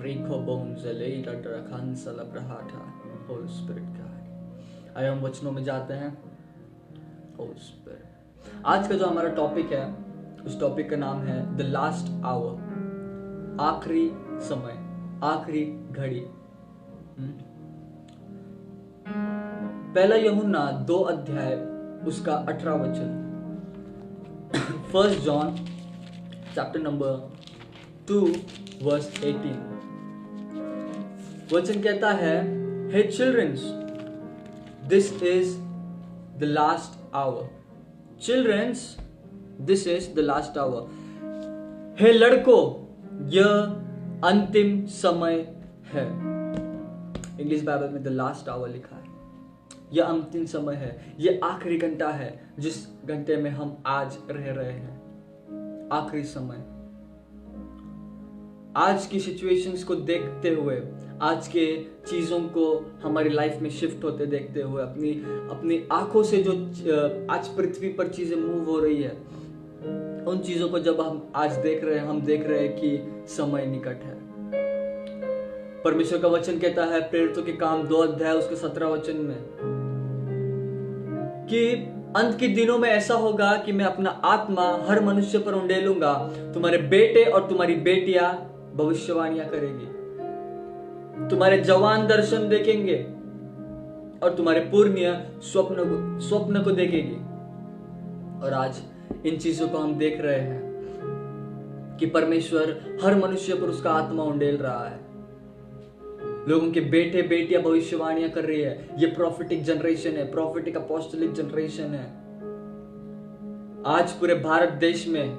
Rico Bones Leida Drakan Salabrahata Holy Spirit God। आइए हम वचनों में जाते हैं। Holy Spirit, आज का जो हमारा टॉपिक है उस टॉपिक का नाम है द लास्ट आवर, आखिरी समय, आखिरी घड़ी। पहला यूहन्ना 2 अध्याय उसका 18 वचन। 1 John chapter number 2 verse 18 वचन कहता है, hey childrens, this is the last hour. Childrens, this is the last hour. हे लड़कों, यह अंतिम समय है। इंग्लिश बाइबल में द लास्ट आवर लिखा है। यह अंतिम समय है, यह आखिरी घंटा है जिस घंटे में हम आज रह रहे हैं। आखिरी समय। आज की सिचुएशंस को देखते हुए, आज के चीजों को हमारी लाइफ में शिफ्ट होते देखते हुए, अपनी आंखों से जो आज पृथ्वी पर चीजें मूव हो रही है, उन चीजों को जब हम आज देख रहे हैं, हम देख रहे हैं कि समय निकट है। परमेश्वर का वचन कहता है प्रेरितों के काम 2 अध्याय उसके 17 वचन में कि अंत के दिनों में ऐसा होगा कि मैं अपना आत्मा हर मनुष्य पर उंडेलूंगा। तुम्हारे बेटे और तुम्हारी बेटियां भविष्यवाणियां करेगी, तुम्हारे जवान दर्शन देखेंगे और तुम्हारे पुरनिया स्वप्न को देखेगी। और आज इन चीजों को हम देख रहे हैं कि परमेश्वर हर मनुष्य पर उसका आत्मा उंडेल रहा है। लोगों के बेटे बेटियां भविष्यवाणियां कर रही है। ये प्रॉफिटिक जनरेशन है, प्रॉफिटिक अपोस्टलिक जनरेशन है। आज पूरे भारत देश में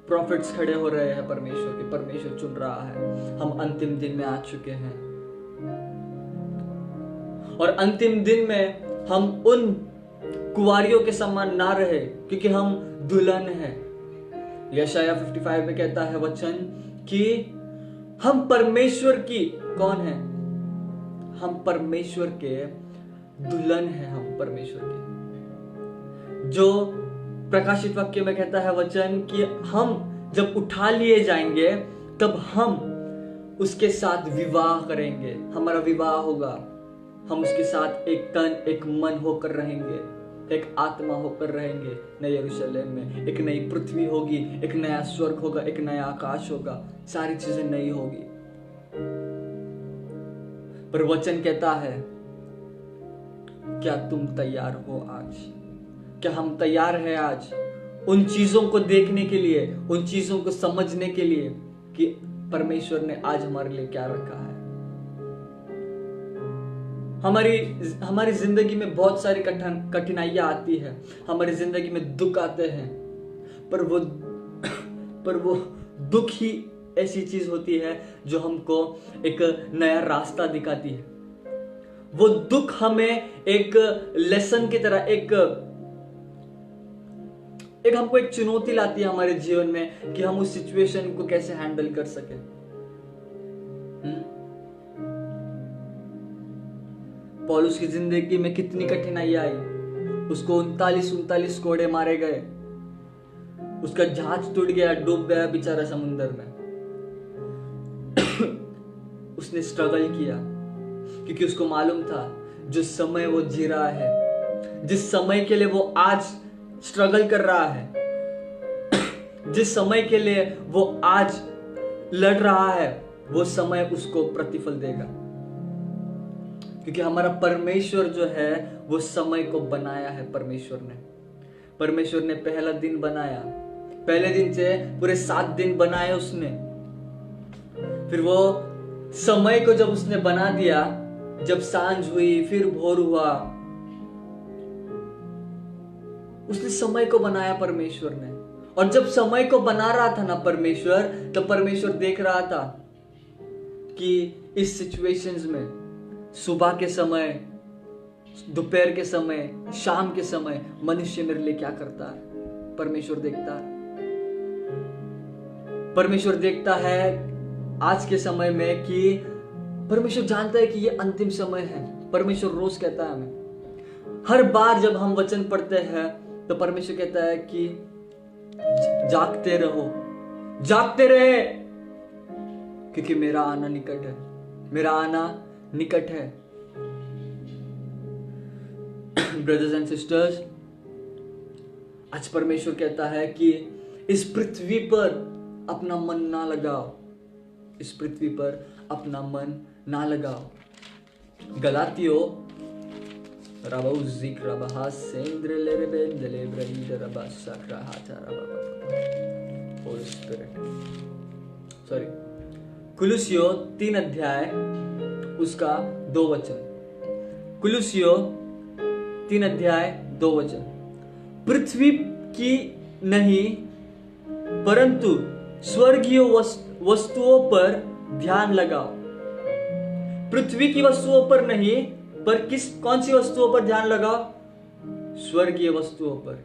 प्रॉफिट्स खड़े हो रहे हैं परमेश्वर के। परमेश्वर चुन रहा है। हम अंतिम दिन में आ चुके हैं और अंतिम दिन में हम उन कुंवारियों के समान ना रहे, क्योंकि हम दुल्हन हैं। यशाया 55 में कहता है वचन कि हम परमेश्वर की कौन है? हम परमेश्वर के दुल्हन हैं। हम परमेश्वर के, जो प्रकाशित वाक्य में कहता है वचन कि हम जब उठा लिए जाएंगे तब हम उसके साथ विवाह करेंगे। हमारा विवाह होगा। हम उसके साथ एक तन एक मन होकर रहेंगे, एक आत्मा होकर रहेंगे नए यरूशलेम में। एक नई पृथ्वी होगी, एक नया स्वर्ग होगा, एक नया आकाश होगा। सारी चीजें नई होगी। पर वचन कहता है, क्या तुम तैयार हो आज? क्या हम तैयार हैं आज उन चीजों को देखने के लिए, उन चीजों को समझने के लिए कि परमेश्वर ने आज हमारे लिए क्या रखा है? हमारी जिंदगी में बहुत सारी कठिनाइयां आती है, हमारी जिंदगी में दुख आते हैं, पर वो दुख ही ऐसी चीज होती है जो हमको एक नया रास्ता दिखाती है। वो दुख हमें एक लेसन की तरह एक हमको एक चुनौती लाती है हमारे जीवन में कि हम उस सिचुएशन को कैसे हैंडल कर सके। पौलुस की जिंदगी में कितनी कठिनाइयां आई। उसको 39 कोड़े मारे गए, उसका जहाज टूट गया, डूब गया बेचारा समुद्र में। उसने स्ट्रगल किया क्योंकि उसको मालूम था जो समय वो जी रहा है, जिस समय के लिए वो आज स्ट्रगल कर रहा है, जिस समय के लिए वो आज लड़ रहा है, वो समय उसको प्रतिफल देगा। क्योंकि हमारा परमेश्वर जो है वो समय को बनाया है। परमेश्वर ने पहला दिन बनाया, पहले दिन से पूरे 7 दिन बनाए उसने। फिर वो समय को जब उसने बना दिया, जब सांझ हुई फिर भोर हुआ, उसने समय को बनाया परमेश्वर ने। और जब समय को बना रहा था ना परमेश्वर, तब परमेश्वर देख रहा था कि इस सिचुएशंस में सुबह के समय, दोपहर के समय, शाम के समय मनुष्य मेरे लिए क्या करता है। परमेश्वर देखता है आज के समय में कि परमेश्वर जानता है कि ये अंतिम समय है। परमेश्वर रोज कहता है हमें, हर बार जब हम वचन पढ़ते हैं तो परमेश्वर कहता है कि जागते रहो, जागते रहे, क्योंकि मेरा आना निकट है, मेरा आना निकट है। ब्रदर्स एंड सिस्टर्स, आज परमेश्वर कहता है कि इस पृथ्वी पर अपना मन ना लगाओ, इस पृथ्वी पर अपना मन ना लगाओ। गलातियों कुलुसियों 3 अध्याय उसका 2 वचन। कुलुसियों 3 अध्याय 2 वचन। पृथ्वी की नहीं परंतु स्वर्गीय वस्तुओं पर ध्यान लगाओ। पृथ्वी की वस्तुओं पर नहीं, पर कौन सी वस्तुओं पर ध्यान लगाओ? स्वर्गीय वस्तुओं पर,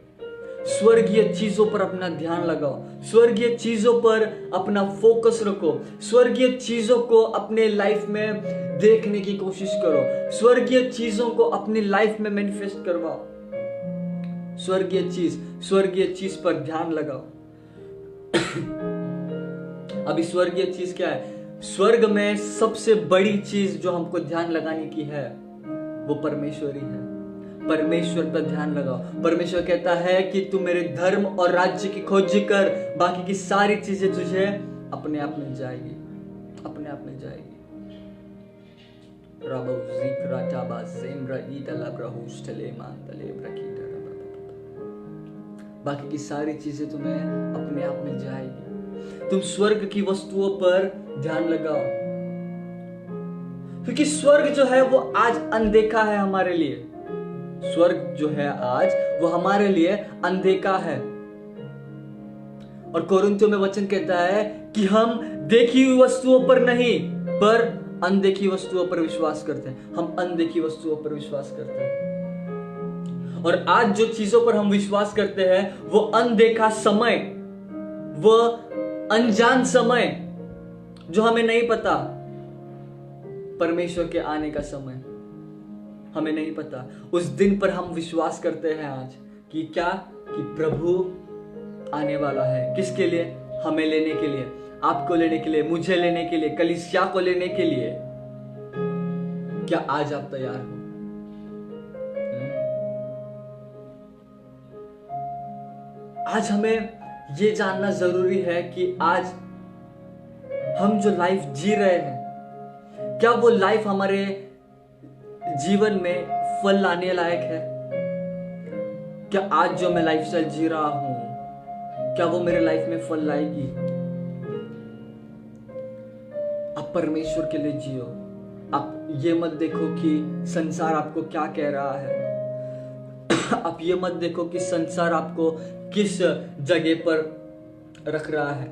स्वर्गीय चीजों पर अपना ध्यान लगाओ, स्वर्गीय चीजों पर अपना फोकस रखो, स्वर्गीय चीजों को अपने लाइफ में देखने की कोशिश करो, स्वर्गीय चीजों को अपनी लाइफ में मैनिफेस्ट करवाओ। स्वर्गीय चीज पर ध्यान लगाओ। अभी स्वर्गीय चीज क्या है? स्वर्ग में सबसे बड़ी चीज जो हमको ध्यान लगाने की है वो परमेश्वर ही है। परमेश्वर पर ध्यान लगाओ। परमेश्वर कहता है कि तू मेरे धर्म और राज्य की खोज कर, बाकी की सारी चीजें तुझे अपने आप मिल जाएगी, अपने आप मिल जाएगी। बाकी की सारी चीजें तुम्हें अपने आप मिल जाएगी। तुम स्वर्ग की वस्तुओं पर ध्यान लगाओ, क्योंकि स्वर्ग जो है वो आज अनदेखा है हमारे लिए। स्वर्ग जो है आज वो हमारे लिए अनदेखा है। और कोरिन्थियों में वचन कहता है कि हम देखी हुई वस्तुओं पर नहीं, पर अनदेखी वस्तुओं पर विश्वास करते हैं। हम अनदेखी वस्तुओं पर विश्वास करते हैं। और आज जो चीजों पर हम विश्वास करते हैं वो अनदेखा समय, वो अनजान समय जो हमें नहीं पता, परमेश्वर के आने का समय हमें नहीं पता। उस दिन पर हम विश्वास करते हैं आज कि क्या, कि प्रभु आने वाला है। किसके लिए? हमें लेने के लिए, आपको लेने के लिए, मुझे लेने के लिए, कलीसिया को लेने के लिए। क्या आज आप तैयार हो? आज हमें यह जानना जरूरी है कि आज हम जो लाइफ जी रहे हैं, क्या वो लाइफ हमारे जीवन में फल लाने लायक है? क्या आज जो मैं लाइफस्टाइल जी रहा हूं, क्या वो मेरे लाइफ में फल लाएगी? आप परमेश्वर के लिए जियो। आप ये मत देखो कि संसार आपको क्या कह रहा है। आप ये मत देखो कि संसार आपको किस जगह पर रख रहा है।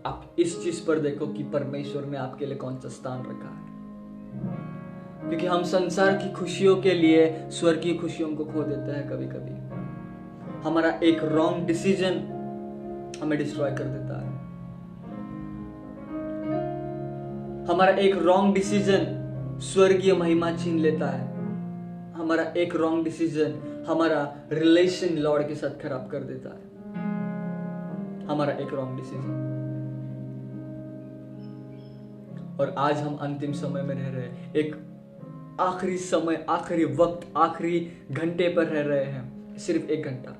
आप इस चीज पर देखो कि परमेश्वर ने आपके लिए कौन सा स्थान रखा है। क्योंकि हम संसार की खुशियों के लिए स्वर्गीय खुशियों को खो देते हैं। कभी कभी हमारा एक रॉन्ग डिसीजन हमें डिस्ट्रॉय कर देता है। हमारा एक रॉन्ग डिसीजन स्वर्गीय महिमा छीन लेता है। हमारा एक रॉन्ग डिसीजन हमारा रिलेशन लॉर्ड के साथ खराब कर देता है। हमारा एक रॉन्ग डिसीजन। और आज हम अंतिम समय में रह रहे हैं। एक आखिरी समय, आखिरी वक्त, आखिरी घंटे पर रह रहे हैं। सिर्फ 1 घंटा।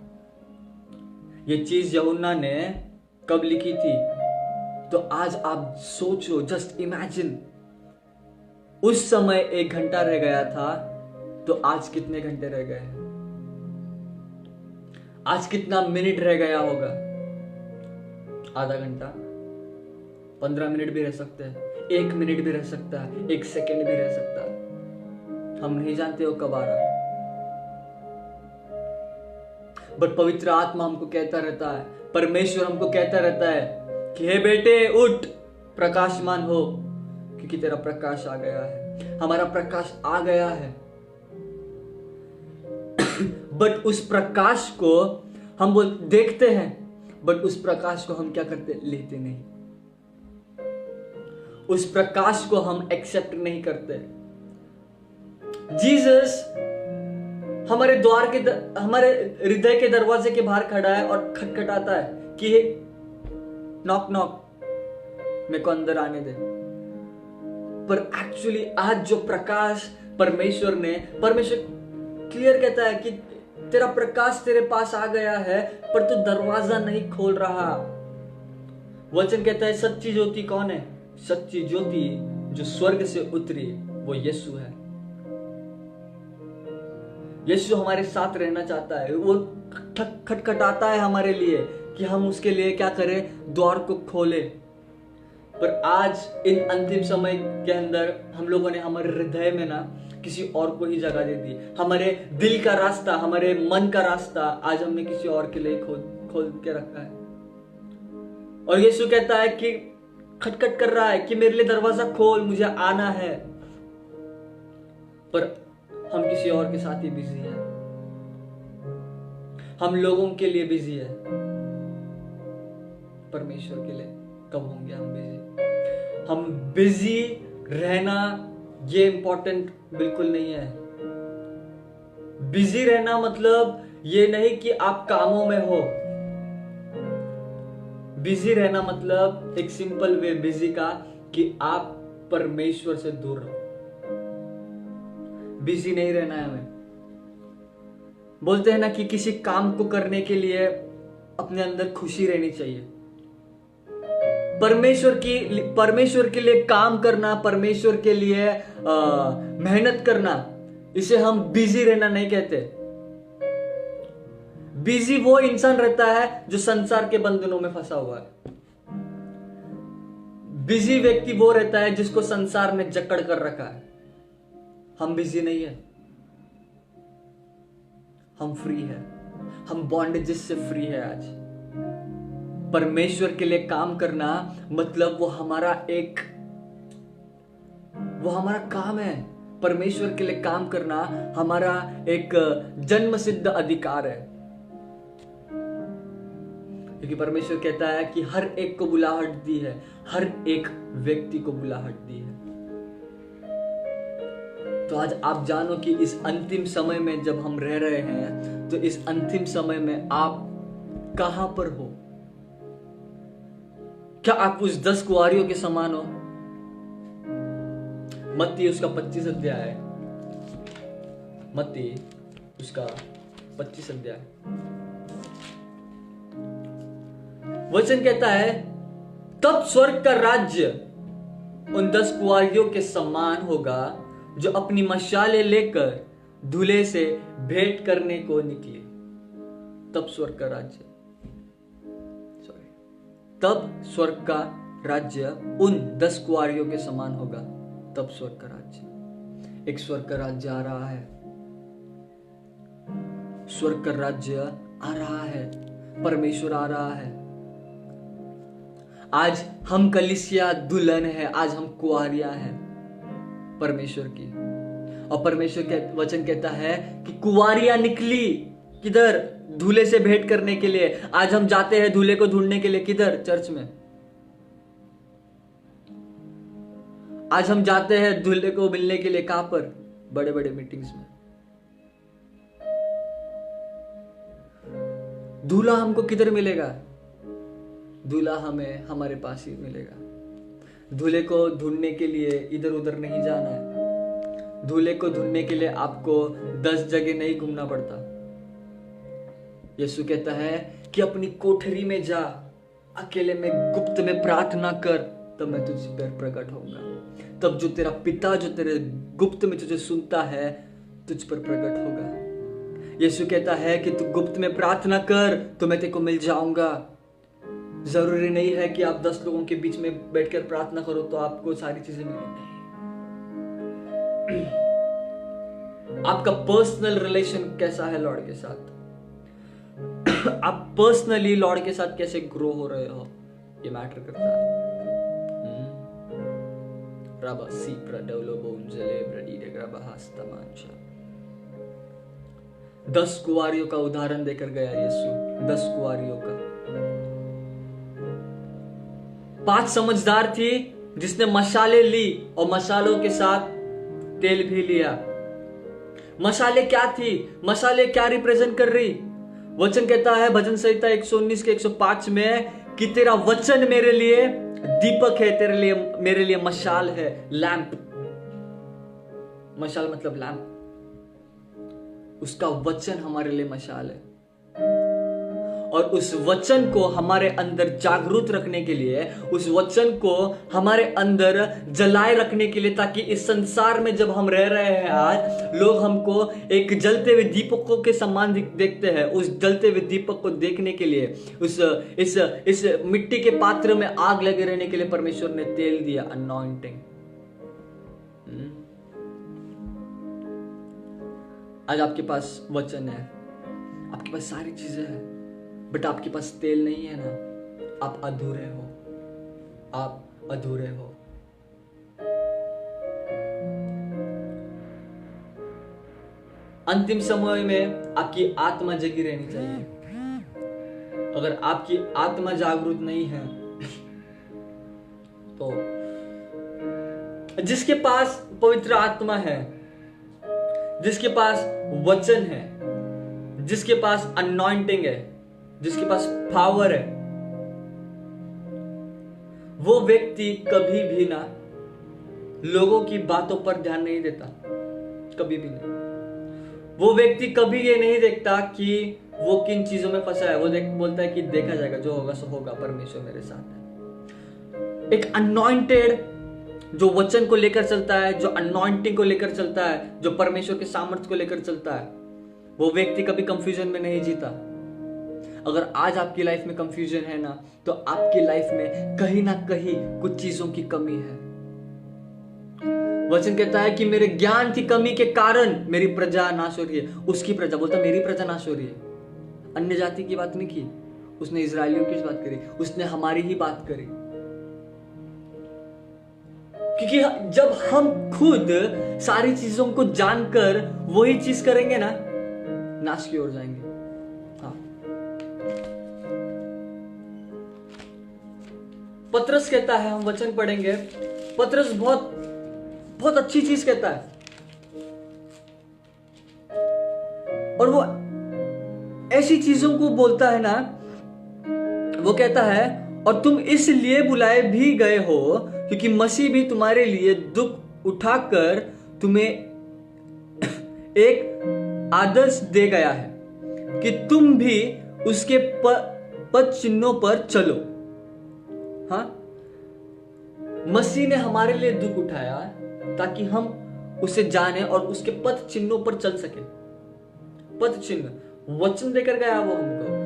ये चीज यूहन्ना ने कब लिखी थी? तो आज आप सोचो, जस्ट इमेजिन, उस समय 1 घंटा रह गया था, तो आज कितने घंटे रह गए? आज कितना मिनट रह गया होगा? आधा घंटा, 15 मिनट भी रह सकते हैं, 1 मिनट भी रह सकता है, 1 सेकेंड भी रह सकता है। हम नहीं जानते वो कब आ रहा है। बट पवित्र आत्मा हमको कहता रहता है, परमेश्वर हमको कहता रहता है कि हे बेटे उठ, प्रकाशमान हो, क्योंकि तेरा प्रकाश आ गया है। हमारा प्रकाश आ गया है। बट उस प्रकाश को हम देखते हैं, बट उस प्रकाश को हम क्या करते? लेते नहीं। उस प्रकाश को हम एक्सेप्ट नहीं करते। जीसस हमारे द्वार के हमारे हृदय के दरवाजे के बाहर खड़ा है और खटखटाता है कि नॉक नॉक, मेरे को अंदर आने दे। पर एक्चुअली आज जो प्रकाश परमेश्वर क्लियर कहता है कि तेरा प्रकाश तेरे पास आ गया है, पर तू दरवाजा नहीं खोल रहा। वचन कहता है सच्ची ज्योति कौन है? सच्ची ज्योति जो स्वर्ग से उतरी वो यीशु है। यीशु हमारे साथ रहना चाहता है। वो खटखटाता है हमारे लिए कि हम उसके लिए क्या करें? द्वार को खोले। पर आज इन अंतिम समय के अंदर हम लोगों ने हमारे हृदय में ना किसी और को ही जगह दे दी। हमारे दिल का रास्ता, हमारे मन का रास्ता आज हमने किसी और के लिए खोल के रखा है। और यीशु कहता है कि खटखट कर रहा है कि मेरे लिए दरवाजा खोल, मुझे आना है। पर हम किसी और के साथ ही बिजी है, हम लोगों के लिए बिजी है। परमेश्वर के लिए कब होंगे हम बिजी? हम बिजी रहना ये इंपॉर्टेंट बिल्कुल नहीं है। बिजी रहना मतलब ये नहीं कि आप कामों में हो। बिजी रहना मतलब एक सिंपल वे बिजी का कि आप परमेश्वर से दूर रहो। बिजी नहीं रहना है हमें। बोलते हैं ना कि किसी काम को करने के लिए अपने अंदर खुशी रहनी चाहिए। परमेश्वर के लिए काम करना, परमेश्वर के लिए मेहनत करना, इसे हम बिजी रहना नहीं कहते। बिजी वो इंसान रहता है जो संसार के बंधनों में फंसा हुआ है। बिजी व्यक्ति वो रहता है जिसको संसार ने जकड़ कर रखा है। हम बिजी नहीं है, हम फ्री है। हम बॉन्डेजेस से फ्री है आज। परमेश्वर के लिए काम करना मतलब वो हमारा काम है। परमेश्वर के लिए काम करना हमारा एक जन्म सिद्ध अधिकार है। क्योंकि परमेश्वर कहता है कि हर एक को बुलाहट दी है, हर एक व्यक्ति को बुलाहट दी है। तो आज आप जानो कि इस अंतिम समय में जब हम रह रहे हैं, तो इस अंतिम समय में आप कहां पर हो? क्या आप उस 10 कुंवारियों के समान हो? मत्ती उसका 25 अध्याय है। मत्ती उसका 25 अध्याय। वचन कहता है तब स्वर्ग का राज्य उन 10 कुंवारियों के समान होगा जो अपनी मशालें लेकर दूल्हे से भेंट करने को निकली। तब स्वर्ग का राज्य, तब स्वर्ग का राज्य उन 10 कुंवारियों के समान होगा। तब स्वर्ग का राज्य, एक स्वर्ग का राज्य आ रहा है। स्वर्ग का राज्य आ रहा है, परमेश्वर आ रहा है। आज हम कलीसिया दुल्हन है, आज हम कुंवारियां हैं परमेश्वर की। और परमेश्वर के वचन कहता है कि कुंवारियां निकली किधर? दूल्हे से भेंट करने के लिए। आज हम जाते हैं दूल्हे को ढूंढने के लिए किधर? चर्च में। आज हम जाते हैं दूल्हे को मिलने के लिए कहां पर? बड़े बड़े मीटिंग्स में। दूल्हा हमको किधर मिलेगा? दूल्हा हमें हमारे पास ही मिलेगा। दूल्हे को ढूंढने के लिए इधर उधर नहीं जाना है। दूल्हे को ढूंढने के लिए आपको 10 जगह नहीं घूमना पड़ता। यीशु कहता है कि अपनी कोठरी में जा, अकेले में गुप्त में प्रार्थना कर, तब मैं तुझ पर प्रकट होऊंगा। तब जो तेरा पिता जो तेरे गुप्त में तुझे सुनता है, तुझ पर प्रकट होगा। यीशु कहता है कि तू गुप्त में प्रार्थना कर तो मैं तेरे को मिल जाऊंगा। जरूरी नहीं है कि आप 10 लोगों के बीच में बैठकर प्रार्थना करो तो आपको सारी चीजें मिलेंगी। आपका पर्सनल रिलेशन कैसा है लॉर्ड के साथ? आप पर्सनली लॉर्ड के साथ कैसे ग्रो हो रहे हो, ये मैटर करता है। रबा सी प्रडोलो बोंजले ब्रडीडे ग्रबहास्ता मांचा। 10 कुंवारियों का उदाहरण देकर गया यीशु। 10 कुंवारियों का। 5 समझदार थी जिसने मशाले ली और मशालों के साथ तेल भी लिया। मशाले क्या थी? मशाले क्या रिप्रेजेंट कर रही? वचन कहता है भजन संहिता 119 के 105 में कि तेरा वचन मेरे लिए दीपक है तेरे लिए, मेरे लिए मशाल है, लैंप। मशाल मतलब लैंप। उसका वचन हमारे लिए मशाल है, और उस वचन को हमारे अंदर जागरूक रखने के लिए, उस वचन को हमारे अंदर जलाए रखने के लिए, ताकि इस संसार में जब हम रह रहे हैं आज, लोग हमको एक जलते हुए दीपकों के समान देखते हैं। उस जलते हुए दीपक को देखने के लिए, इस मिट्टी के पात्र में आग लगे रहने के लिए परमेश्वर ने तेल दिया, अनॉइंटिंग। आज आपके पास वचन है, आपके पास सारी चीजें हैं, बट आपके पास तेल नहीं है ना, आप अधूरे हो, आप अधूरे हो। अंतिम समय में आपकी आत्मा जगी रहनी चाहिए। अगर आपकी आत्मा जागरूक नहीं है तो जिसके पास पवित्र आत्मा है, जिसके पास वचन है, जिसके पास अनॉइंटिंग है, जिसके पास पावर है, वो व्यक्ति कभी भी ना लोगों की बातों पर ध्यान नहीं देता, कभी भी नहीं। वो व्यक्ति कभी ये नहीं देखता कि वो किन चीजों में फंसा है। वो बोलता है कि देखा जाएगा, जो होगा सो होगा, परमेश्वर मेरे साथ है। एक अनॉइंटेड जो वचन को लेकर चलता है, जो अनॉइंटिंग को लेकर चलता है, जो परमेश्वर के सामर्थ्य को लेकर चलता है, वो व्यक्ति कभी कंफ्यूजन में नहीं जीता। अगर आज आपकी लाइफ में कंफ्यूजन है ना, तो आपकी लाइफ में कहीं ना कहीं कुछ चीजों की कमी है। वचन कहता है कि मेरे ज्ञान की कमी के कारण मेरी प्रजा नाश हो रही है। उसकी प्रजा, बोलता मेरी प्रजा नाश हो रही है। अन्य जाति की बात नहीं की उसने, इजरायलियों की बात करी, उसने हमारी ही बात करी। क्योंकि जब हम खुद सारी चीजों को जानकर वही चीज करेंगे ना, नाश की ओर जाएंगे। हाँ, पतरस कहता है, हम वचन पढ़ेंगे, पतरस बहुत बहुत अच्छी चीज कहता है, और वो ऐसी चीजों को बोलता है ना। वो कहता है, और तुम इसलिए बुलाए भी गए हो क्योंकि मसीह भी तुम्हारे लिए दुख उठाकर तुम्हें एक आदर्श दे गया है कि तुम भी उसके पद चिन्हों पर चलो। हाँ, मसीह ने हमारे लिए दुख उठाया ताकि हम उसे जाने और उसके पद चिन्हों पर चल सके। पद चिन्ह वचन देकर गया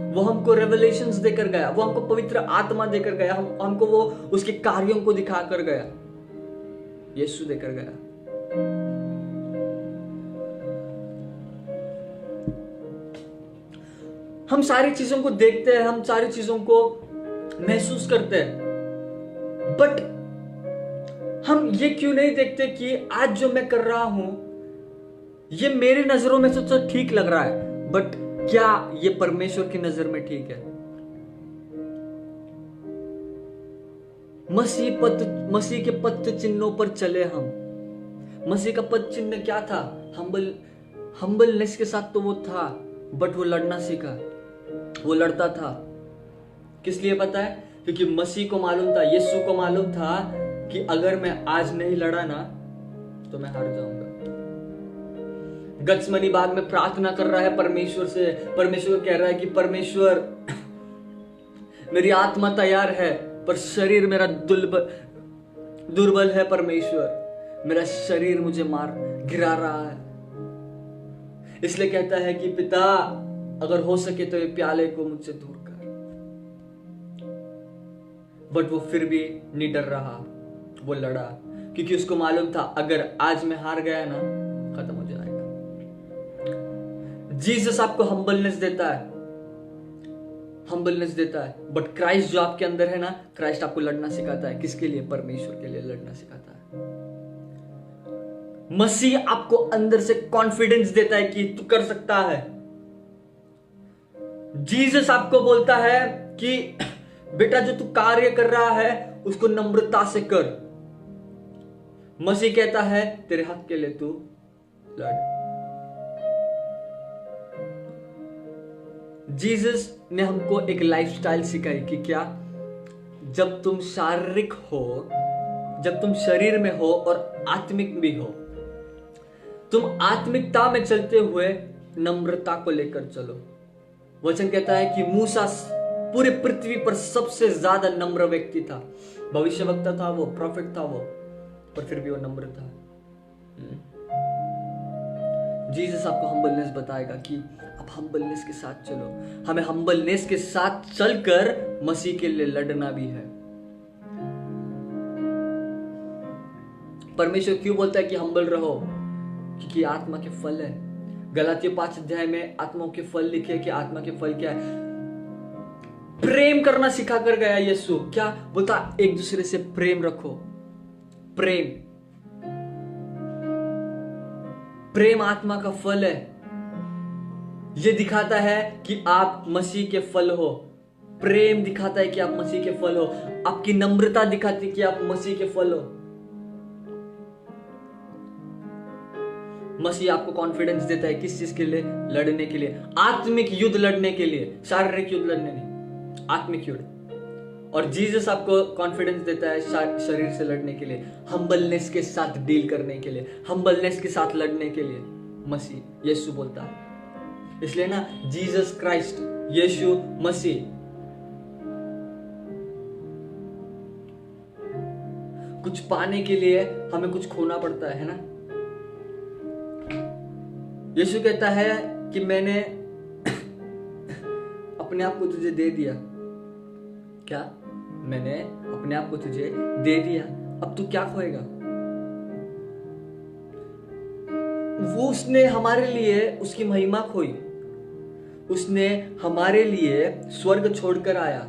वो हमको रेवलेशंस देकर गया, वो हमको पवित्र आत्मा देकर गया, हमको वो उसके कार्यों को दिखा कर गया, यीशु देकर गया। हम सारी चीजों को देखते हैं, हम सारी चीजों को महसूस करते हैं, बट हम ये क्यों नहीं देखते कि आज जो मैं कर रहा हूं ये मेरी नजरों में तो ठीक लग रहा है, बट क्या ये परमेश्वर की नजर में ठीक है? मसीह के पद चिन्हों पर चले हम। मसीह का पद चिन्ह क्या था? हम्बलनेस के साथ तो वो था, बट वो लड़ना सीखा, वो लड़ता था। किस लिए पता है? क्योंकि मसीह को मालूम था, यीशु को मालूम था कि अगर मैं आज नहीं लड़ा ना तो मैं हार जाऊंगा। गत्समनी बाग में प्रार्थना कर रहा है परमेश्वर से। परमेश्वर कह रहा है कि परमेश्वर मेरी आत्मा तैयार है पर शरीर मेरा दुर्बल है। परमेश्वर मेरा शरीर मुझे मार गिरा रहा है, इसलिए कहता है कि पिता अगर हो सके तो ये प्याले को मुझसे दूर कर। बट वो फिर भी निडर रहा, वो लड़ा, क्योंकि उसको मालूम था अगर आज मैं हार गया ना खत्म हो जाएगा। जीसस आपको हम्बलनेस देता है, हम्बलनेस देता है, बट क्राइस्ट जो आपके अंदर है ना, क्राइस्ट आपको लड़ना सिखाता है। किसके लिए? परमेश्वर के लिए लड़ना सिखाता है। मसीह आपको अंदर से कॉन्फिडेंस देता है कि तू कर सकता है। जीसस आपको बोलता है कि बेटा जो तू कार्य कर रहा है उसको नम्रता से कर। मसीह कहता है तेरे हक के लिए तू लड़। जीसस ने हमको एक लाइफस्टाइल सिखाई कि क्या जब तुम शारीरिक हो, जब तुम शरीर में हो और आत्मिक भी हो, तुम आत्मिकता में चलते हुए नम्रता को लेकर चलो। वचन कहता है कि मूसा पूरे पृथ्वी पर सबसे ज्यादा नम्र व्यक्ति था। भविष्यवक्ता था वो, प्रॉफिट था वो, पर फिर भी वो नम्र था। जीसस आपको हम्बलनेस बताएगा कि आप हम्बलनेस के साथ चलो। हमें हम्बलनेस के साथ चलकर मसीह के लिए लड़ना भी है। परमेश्वर क्यों बोलता है कि हम्बल रहो? क्योंकि आत्मा के फल है। गलातियों 5 अध्याय में आत्माओं के फल लिखे कि आत्मा के फल क्या है? प्रेम करना सिखा कर गया यीशु। क्या बोलता? एक दूसरे से प्रेम रखो। प्रेम आत्मा का फल है। यह दिखाता है कि आप मसीह के फल हो। प्रेम दिखाता है कि आप मसीह के फल हो। आपकी नम्रता दिखाती है कि आप मसीह के फल हो। मसीह आपको कॉन्फिडेंस देता है किस चीज के लिए? लड़ने के लिए, आत्मिक युद्ध लड़ने के लिए। शारीरिक युद्ध लड़ने नहीं, आत्मिक युद्ध। और जीसस आपको कॉन्फिडेंस देता है शरीर से लड़ने के लिए, हम्बलनेस के साथ डील करने के लिए, हम्बलनेस के साथ लड़ने के लिए। मसीह यीशु बोलता है। इसलिए ना, जीसस क्राइस्ट, यीशु मसीह, कुछ पाने के लिए हमें कुछ खोना पड़ता है ना। यीशु कहता है कि मैंने अपने आप को तुझे दे दिया। क्या? मैंने अपने आप को तुझे दे दिया, अब तू क्या खोएगा? वो उसने हमारे लिए उसकी महिमा खोई। उसने हमारे लिए स्वर्ग छोड़कर आया।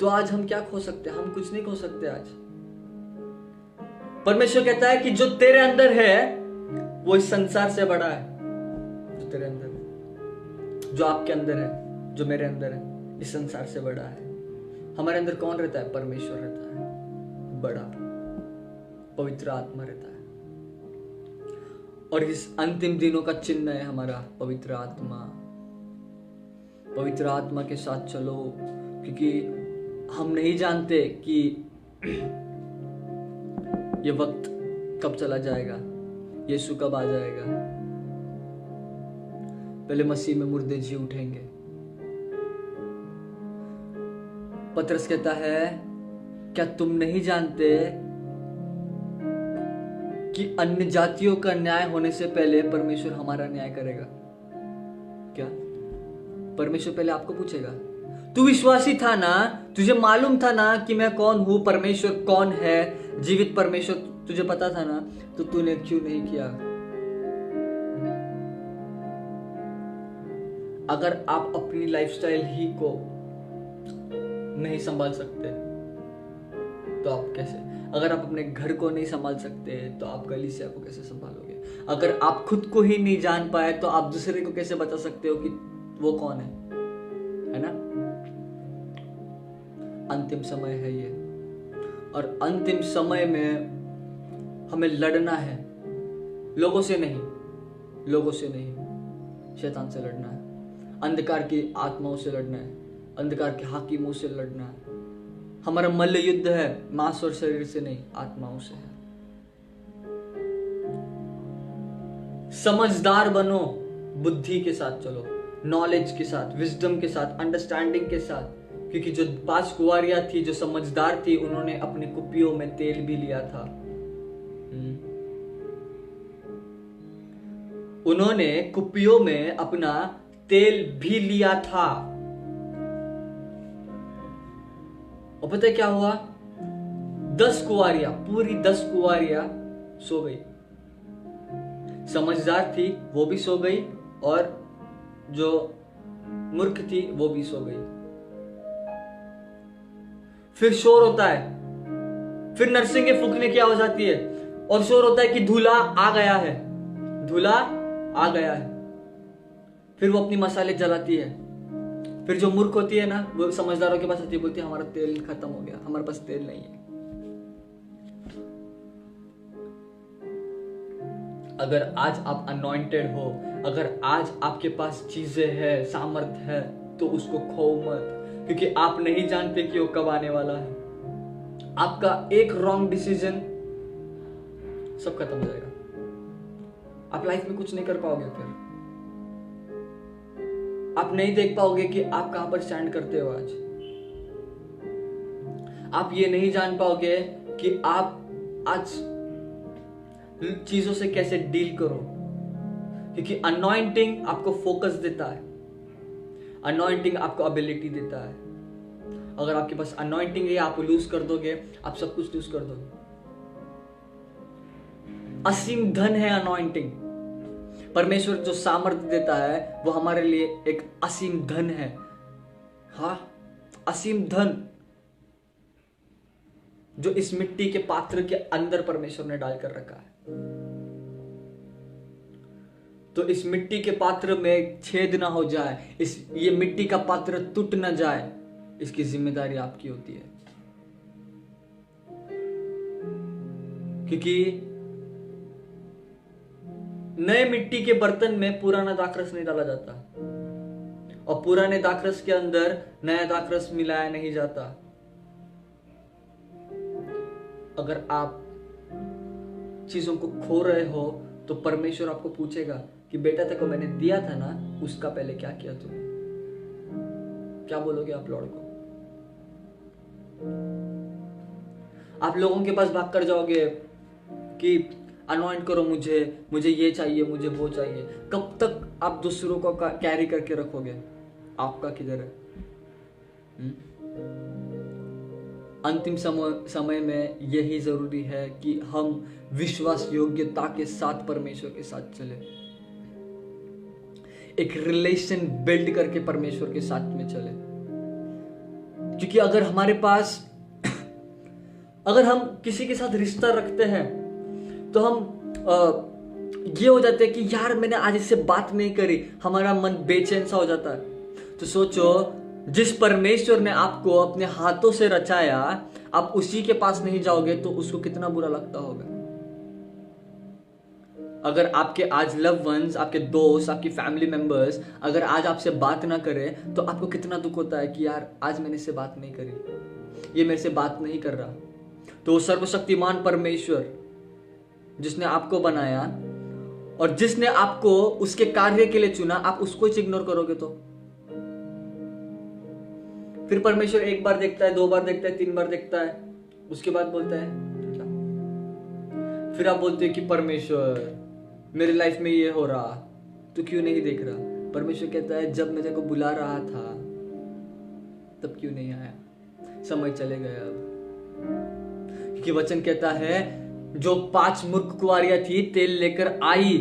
तो आज हम क्या खो सकते हैं? हम कुछ नहीं खो सकते आज। परमेश्वर कहता है कि जो तेरे अंदर है वो इस संसार से बड़ा है। जो तेरे अंदर है, जो आपके अंदर है, जो मेरे अंदर है, इस संसार से बड़ा है। हमारे अंदर कौन रहता है? परमेश्वर रहता है, बड़ा पवित्र आत्मा रहता है। और इस अंतिम दिनों का चिन्ह है हमारा पवित्र आत्मा। पवित्र आत्मा के साथ चलो, क्योंकि हम नहीं जानते कि ये वक्त कब चला जाएगा, यीशु कब आ जाएगा। पहले मसीह में मुर्दे जी उठेंगे। पतरस कहता है, क्या तुम नहीं जानते कि अन्य जातियों का न्याय होने से पहले परमेश्वर हमारा न्याय करेगा? क्या? परमेश्वर पहले आपको पूछेगा, तू विश्वासी था ना? तुझे मालूम था ना कि मैं कौन हूं, परमेश्वर कौन है, जीवित परमेश्वर तुझे पता था ना? तो तूने क्यों नहीं किया? अगर आप अपनी लाइफस्टाइल ही को नहीं संभाल सकते तो आप कैसे? अगर आप अपने घर को नहीं संभाल सकते तो आप कलीसिया को कैसे संभालोगे? अगर आप खुद को ही नहीं जान पाए तो आप दूसरे को कैसे बता सकते हो कि वो कौन है ना? अंतिम समय है ये, और अंतिम समय में हमें लड़ना है। लोगों से नहीं, शैतान से लड़ना है, अंधकार की आत्माओं से लड़ना है, अंधकार के हाकिमों से लड़ना है। हमारा मल्ल युद्ध है मांस और शरीर से नहीं, आत्माओं से है। समझदार बनो, बुद्धि के साथ चलो, नॉलेज के साथ, विजडम के साथ, अंडरस्टैंडिंग के साथ। क्योंकि जो 5 कुंवारियां थी, जो समझदार थी, उन्होंने अपने कुप्पियों में तेल भी लिया था। उन्होंने कुप्पियों में अपना तेल भी लिया था। और पता है क्या हुआ? 10 कुंवारियां, पूरी 10 कुंवारियां सो गई। समझदार थी वो भी सो गई, और जो मूर्ख थी वो भी सो गई। फिर शोर होता है, फिर नरसिंगे फूकने की आवाज आती है, और शोर होता है कि दूल्हा आ गया है, दूल्हा आ गया है। फिर वो अपनी मसाले जलाती है। फिर जो मूर्ख होती है ना, वो समझदारों के पास आती है, बोलती है हमारा तेल खत्म हो गया, हमारे पास तेल नहीं है। अगर आज आप अनॉइंटेड हो, अगर आज आपके पास चीजें हैं, सामर्थ है, तो उसको खो मत। क्योंकि आप नहीं जानते कि वो कब आने वाला है। आपका एक रॉन्ग डिसीजन सब खत्म हो जाएगा, आप लाइफ में कुछ नहीं कर पाओगे। फिर आप नहीं देख पाओगे कि आप कहां पर स्टैंड करते हो आज। आप ये नहीं जान पाओगे कि आप आज चीजों से कैसे डील करो, क्योंकि अनॉइंटिंग आपको फोकस देता है, अनॉइंटिंग आपको एबिलिटी देता है। अगर आपके पास अनॉइंटिंग है, आप लूज कर दोगे, आप सब कुछ लूज कर दोगे। असीम धन है अनॉइंटिंग। परमेश्वर जो सामर्थ्य देता है वो हमारे लिए एक असीम धन है। हाँ, असीम धन जो इस मिट्टी के पात्र के अंदर परमेश्वर ने डाल कर रखा है। तो इस मिट्टी के पात्र में छेद ना हो जाए, ये मिट्टी का पात्र टूट ना जाए, इसकी जिम्मेदारी आपकी होती है। क्योंकि नए मिट्टी के बर्तन में पुराना दाखरस नहीं डाला जाता, और पुराने दाखरस के अंदर नया दाखरस मिलाया नहीं जाता। अगर आप चीजों को खो रहे हो तो परमेश्वर आपको पूछेगा कि बेटा तेरे को मैंने दिया था ना, उसका पहले क्या किया तूने? क्या बोलोगे आप लॉर्ड को? आप लोगों के पास भाग कर जाओगे कि अनॉइंट करो मुझे ये चाहिए, मुझे वो चाहिए। कब तक आप दूसरों को कैरी करके रखोगे? आपका किधर है? अंतिम समय में यही जरूरी है कि हम विश्वास योग्यता के साथ परमेश्वर के साथ चले, एक रिलेशन बिल्ड करके परमेश्वर के साथ में चले। क्योंकि अगर हमारे पास अगर हम किसी के साथ रिश्ता रखते हैं तो हम ये हो जाते हैं कि यार मैंने आज इससे बात नहीं करी, हमारा मन बेचैन सा हो जाता है। तो सोचो, जिस परमेश्वर ने आपको अपने हाथों से रचाया, आप उसी के पास नहीं जाओगे तो उसको कितना बुरा लगता होगा। अगर आपके आज लव वंस, आपके दोस्त, आपकी फैमिली मेंबर्स अगर आज आपसे बात ना करें तो आपको कितना दुख होता है कि यार आज मैंने इससे बात नहीं करी, ये मेरे से बात नहीं कर रहा। तो सर्वशक्तिमान परमेश्वर जिसने आपको बनाया और जिसने आपको उसके कार्य के लिए चुना, आप उसको ही इग्नोर करोगे तो फिर परमेश्वर एक बार देखता है, 2 बार देखता है, 3 बार देखता है, उसके बाद बोलता है क्या? फिर आप बोलते हैं कि परमेश्वर मेरी लाइफ में ये हो रहा, तू क्यों नहीं देख रहा? परमेश्वर कहता है जब मैं तेरे को बुला रहा था तब क्यों नहीं आया? समय चले गया अब। क्योंकि वचन कहता है जो 5 मूर्ख कुंवारियां थी तेल लेकर आई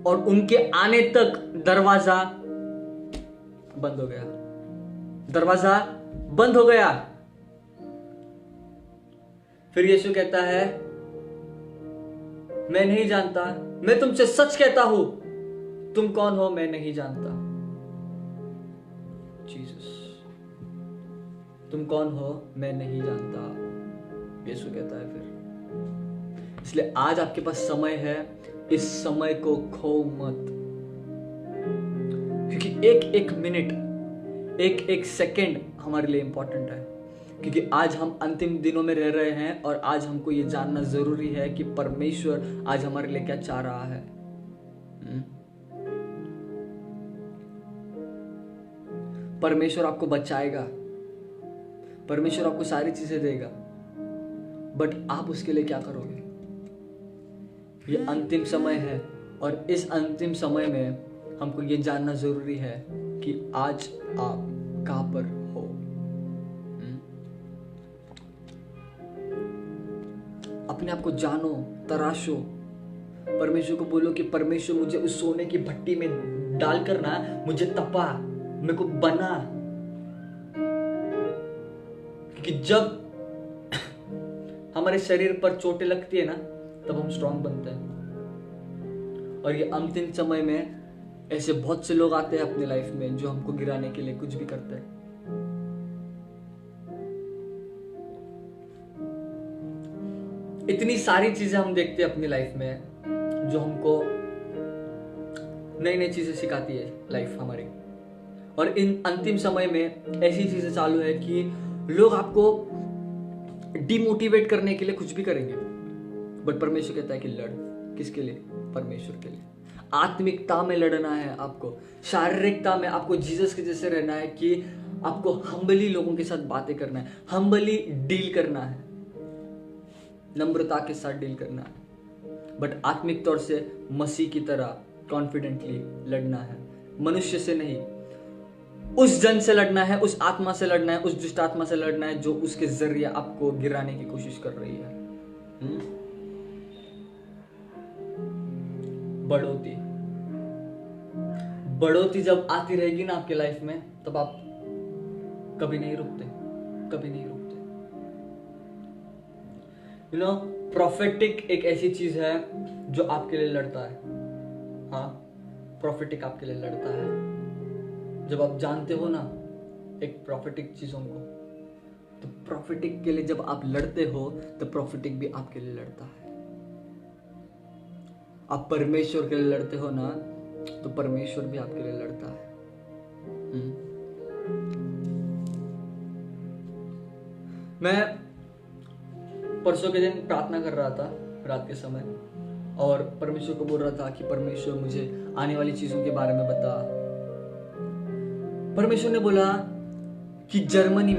और उनके आने तक दरवाजा बंद हो गया, दरवाजा बंद हो गया। फिर यीशु कहता है मैं नहीं जानता, मैं तुमसे सच कहता हूं, तुम कौन हो मैं नहीं जानता। जीसस, तुम कौन हो मैं नहीं जानता, यीशु कहता है फिर। इसलिए आज आपके पास समय है, इस समय को खो मत, क्योंकि एक एक मिनट, एक एक सेकंड हमारे लिए इंपॉर्टेंट है। क्योंकि आज हम अंतिम दिनों में रह रहे हैं और आज हमको ये जानना जरूरी है कि परमेश्वर आज हमारे लिए क्या चाह रहा है। परमेश्वर आपको बचाएगा, परमेश्वर आपको सारी चीजें देगा, बट आप उसके लिए क्या करोगे? ये अंतिम समय है और इस अंतिम समय में हमको ये जानना जरूरी है कि आज आप कहां पर हो। अपने आप को जानो, तराशो, परमेश्वर को बोलो कि परमेश्वर मुझे उस सोने की भट्टी में डालकर ना मुझे तपा, मेरे को बना। क्योंकि जब हमारे शरीर पर चोटें लगती है ना तब हम स्ट्रांग बनते हैं। और ये अंतिम समय में ऐसे बहुत से लोग आते हैं अपने लाइफ में जो हमको गिराने के लिए कुछ भी करते हैं। इतनी सारी चीजें हम देखते हैं अपनी लाइफ में जो हमको नई नई चीजें सिखाती है लाइफ हमारी, और इन अंतिम समय में ऐसी चीजें चालू है कि लोग आपको डिमोटिवेट करने के लिए कुछ भी करेंगे, बट परमेश्वर कहता है कि लड़। किसके लिए? परमेश्वर के लिए। आत्मिकता में लड़ना है आपको, शारीरिकता में आपको जीसस के जैसे रहना है कि आपको हम्बली लोगों के साथ बातें करना है, हम्बली डील करना है, नम्रता के साथ डील करना है, बट आत्मिक तौर से मसीह की तरह कॉन्फिडेंटली लड़ना है। मनुष्य से नहीं, उस जन से लड़ना है, उस आत्मा से लड़ना है, उस दुष्ट आत्मा से लड़ना है जो उसके जरिए आपको गिराने की कोशिश कर रही है। बढ़ोती जब आती रहेगी ना आपके लाइफ में, तब आप कभी नहीं रुकते। प्रोफेटिक एक ऐसी चीज है जो आपके लिए लड़ता है। हाँ, प्रोफेटिक आपके लिए लड़ता है। जब आप जानते हो ना एक प्रोफेटिक चीजों को, तो प्रोफेटिक के लिए जब आप लड़ते हो तो प्रोफेटिक भी आपके लिए लड़ता है। आप परमेश्वर के लिए लड़ते हो ना, तो परमेश्वर भी आपके लिए लड़ता है। मैं परसों के दिन प्रार्थना कर रहा था रात के समय, और परमेश्वर को बोल रहा था कि परमेश्वर मुझे आने वाली चीजों के बारे में बता। परमेश्वर ने बोला कि जर्मनी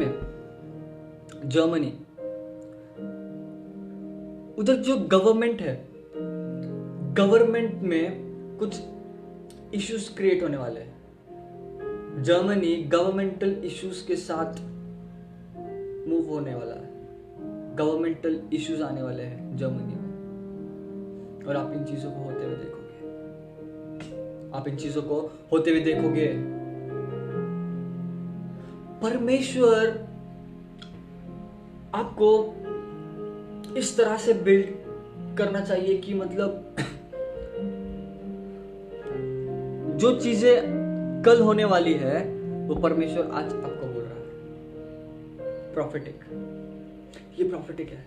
उधर जो गवर्नमेंट में कुछ इश्यूज क्रिएट होने वाले हैं। जर्मनी गवर्नमेंटल इश्यूज के साथ मूव होने वाला है। गवर्नमेंटल इश्यूज आने वाले हैं जर्मनी में, और आप इन चीजों को होते हुए देखोगे। परमेश्वर आपको इस तरह से बिल्ड करना चाहिए कि मतलब जो चीजें कल होने वाली है वो परमेश्वर आज आपको बोल रहा है। प्रोफेटिक, ये प्रोफेटिक है।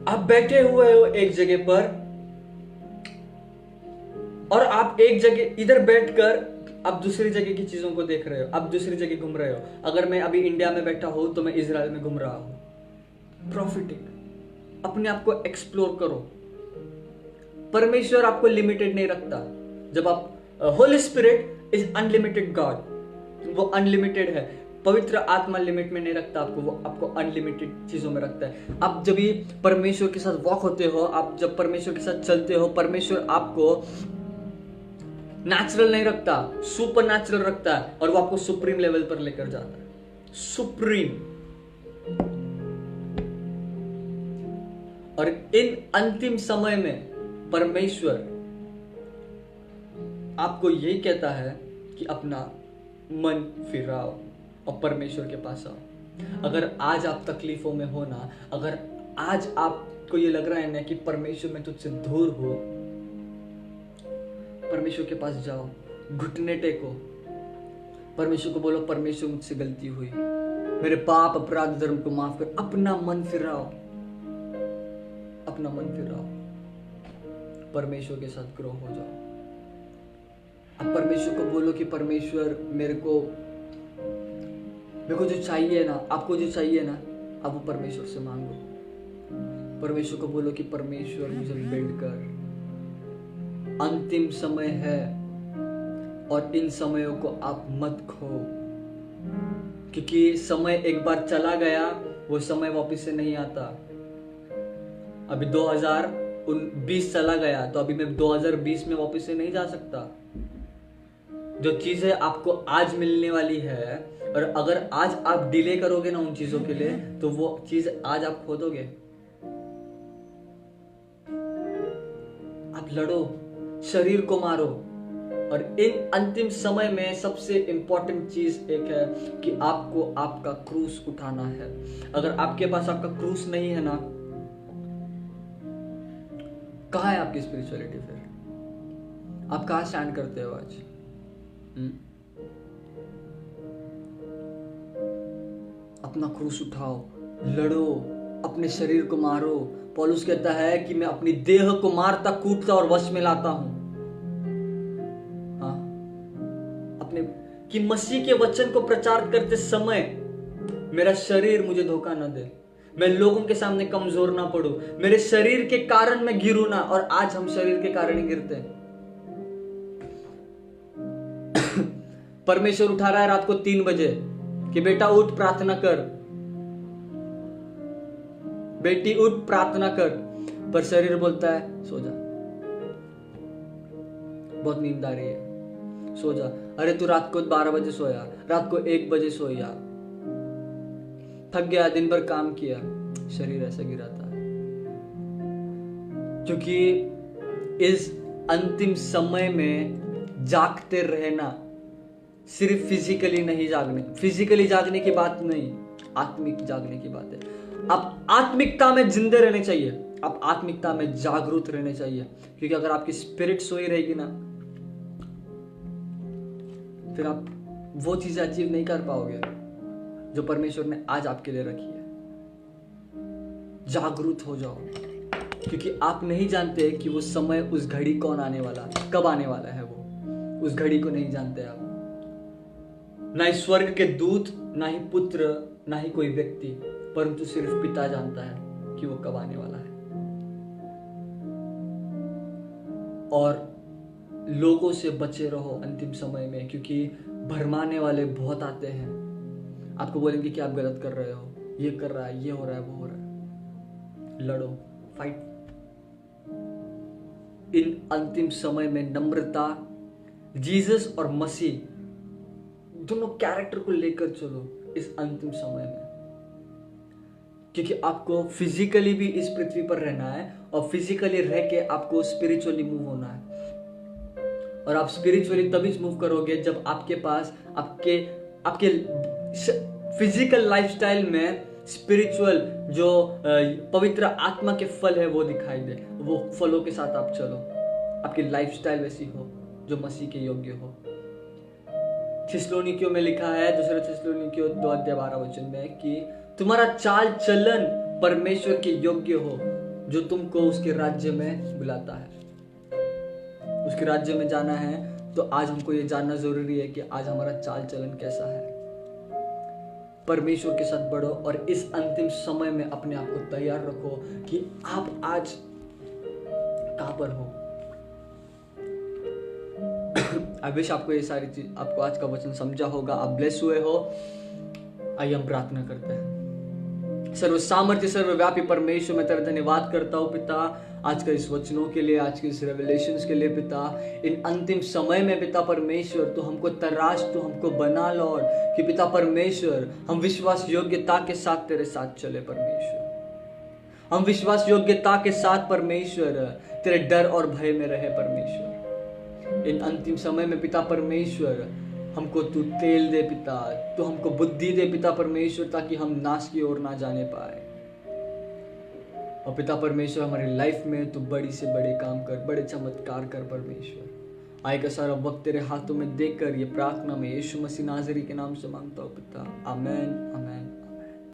आप बैठे हुए हो एक जगह पर, और आप एक जगह इधर बैठकर आप दूसरी जगह की चीजों को देख रहे हो, आप दूसरी जगह घूम रहे हो। अगर मैं अभी इंडिया में बैठा हूं तो मैं इजराइल में घूम रहा हूं। प्रोफेटिक, अपने आप को एक्सप्लोर करो। परमेश्वर आपको लिमिटेड नहीं रखता। जब आप Holi spirit is unlimited God, वो अनलिमिटेड है। पवित्र आत्मा लिमिट में नहीं रखता आपको, वो आपको अनलिमिटेड चीजों में रखता है। आप जब भी परमेश्वर के साथ वॉक होते हो, आप जब परमेश्वर के साथ चलते हो, परमेश्वर आपको नेचुरल नहीं रखता, सुपर नेचुरल रखता है, और वो आपको सुप्रीम लेवल पर लेकर जाता है। सुप्रीम। और इन अंतिम समय में परमेश्वर आपको यही कहता है कि अपना मन फिराओ और परमेश्वर के पास आओ। अगर आज आप तकलीफों में हो ना, अगर आज आपको ये लग रहा है ना कि परमेश्वर में तुझसे दूर हो, परमेश्वर के पास जाओ, घुटने टेको, परमेश्वर को बोलो परमेश्वर मुझसे गलती हुई, मेरे पाप अपराध धर्म को माफ कर। अपना मन फिराओ, परमेश्वर के साथ ग्रो हो जाओ। अब परमेश्वर को बोलो कि परमेश्वर मेरे को जो चाहिए ना, आपको जो चाहिए ना, अब वो परमेश्वर से मांगो। परमेश्वर को बोलो कि परमेश्वर मुझे बिल्ड कर। अंतिम समय है और इन समयों को आप मत खो, क्योंकि समय एक बार चला गया, वो समय वापस से नहीं आता। अभी 2020 चला गया, तो अभी मैं 2020 में वापस से नहीं जा सकता। जो चीजें आपको आज मिलने वाली है, और अगर आज आप डिले करोगे ना उन चीजों के लिए, तो वो चीज आज आप खो दोगे। आप लड़ो, शरीर को मारो। और इन अंतिम समय में सबसे इंपॉर्टेंट चीज एक है कि आपको आपका क्रूस उठाना है। अगर आपके पास आपका क्रूस नहीं है ना, कहाँ है आपकी स्पिरिचुअलिटी? फिर आप कहाँ स्टैंड करते हो आज? अपना क्रूस उठाओ, लड़ो, अपने शरीर को मारो। पौलुस कहता है कि मैं अपनी देह को मारता, कूटता और वश में लाता हूं। हाँ, अपने कि मसीह के वचन को प्रचार करते समय मेरा शरीर मुझे धोखा न दे, मैं लोगों के सामने कमजोर ना पड़ूं, मेरे शरीर के कारण मैं गिरूं ना। और आज हम शरीर के कारण ही गिरते हैं। परमेश्वर उठा रहा है रात को 3 बजे कि बेटा उठ प्रार्थना कर, बेटी उठ प्रार्थना कर, पर शरीर बोलता है सो जा, बहुत नींद आ रही है, सो जा। अरे तू रात को 12 बजे सोया, रात को 1 बजे सोया, थक गया, दिन भर काम किया, शरीर ऐसा गिरा था। क्योंकि इस अंतिम समय में जागते रहना सिर्फ फिजिकली नहीं जागने, फिजिकली जागने की बात नहीं, आत्मिक जागने की बात है। आप आत्मिकता में जिंदे रहने चाहिए, आप आत्मिकता में जागरूक रहने चाहिए। क्योंकि अगर आपकी स्पिरिट सोई रहेगी ना, फिर आप वो चीजें अचीव नहीं कर पाओगे जो परमेश्वर ने आज आपके लिए रखी है। जागरूक हो जाओ, क्योंकि आप नहीं जानते कि वो समय, उस घड़ी कौन आने वाला है, कब आने वाला है। वो उस घड़ी को नहीं जानते आप, ना ही स्वर्ग के दूत, ना ही पुत्र, ना ही कोई व्यक्ति, परंतु सिर्फ पिता जानता है कि वो कब आने वाला है। और लोगों से बचे रहो अंतिम समय में, क्योंकि भरमाने वाले बहुत आते हैं। आपको बोलेंगे कि आप गलत कर रहे हो, ये कर रहा है, ये हो रहा है, वो हो रहा है। लड़ो, फाइट। इन अंतिम समय में नम्रता, जीसस और मसीह दोनों कैरेक्टर को लेकर चलो इस अंतिम समय में, क्योंकि आपको फिजिकली भी इस पृथ्वी पर रहना है और फिजिकली रह के आपको स्पिरिचुअली मूव होना है। और आप स्पिरिचुअली तभी मूव करोगे जब आपके पास आपके फिजिकल लाइफस्टाइल में स्पिरिचुअल जो पवित्र आत्मा के फल है वो दिखाई दे। वो फलों के साथ आप चलो, आपकी लाइफस्टाइल वैसी हो जो मसीह के योग्य हो। थिस्सलुनीकियों में लिखा है, दूसरे थिस्सलुनीकियों 2:12 में, कि तुम्हारा चाल चलन परमेश्वर के योग्य हो जो तुमको उसके राज्य में बुलाता है। उसके राज्य में जाना है तो आज हमको ये जानना जरूरी है कि आज हमारा चाल चलन कैसा है। परमेश्वर के साथ बढ़ो और इस अंतिम समय में अपने आप को तैयार रखो कि आप आज कहां पर हो। आई विश आपको ये सारी चीज, आपको आज का वचन समझा होगा, आप ब्लेस हुए हो। आइए हम प्रार्थना करते हैं। सर्व सामर्थ्य सर्वव्यापी परमेश्वर, मैं तेरा धन्यवाद करता हूँ पिता, आज का इस वचनों के लिए, आज के इस रेवलेशंस के लिए पिता। इन अंतिम समय में पिता परमेश्वर तू हमको तराश, तू हमको बना लॉर्ड, कि पिता परमेश्वर हम विश्वास योग्यता के साथ तेरे साथ चले परमेश्वर। हम विश्वास योग्यता के साथ परमेश्वर तेरे डर और भय में रहे परमेश्वर। इन अंतिम समय में पिता परमेश्वर हमको तू तेल दे पिता, तू हमको बुद्धि दे पिता परमेश्वर, ताकि हम नाश की ओर ना जाने पाए। और पिता परमेश्वर हमारी लाइफ में तू बड़ी से बड़े काम कर, बड़े चमत्कार कर परमेश्वर। आए का सारा वक्त तेरे हाथों में देकर ये प्रार्थना में यीशु मसीह नाज़री के नाम से मांगता हूँ पिता, आमेन आमेन।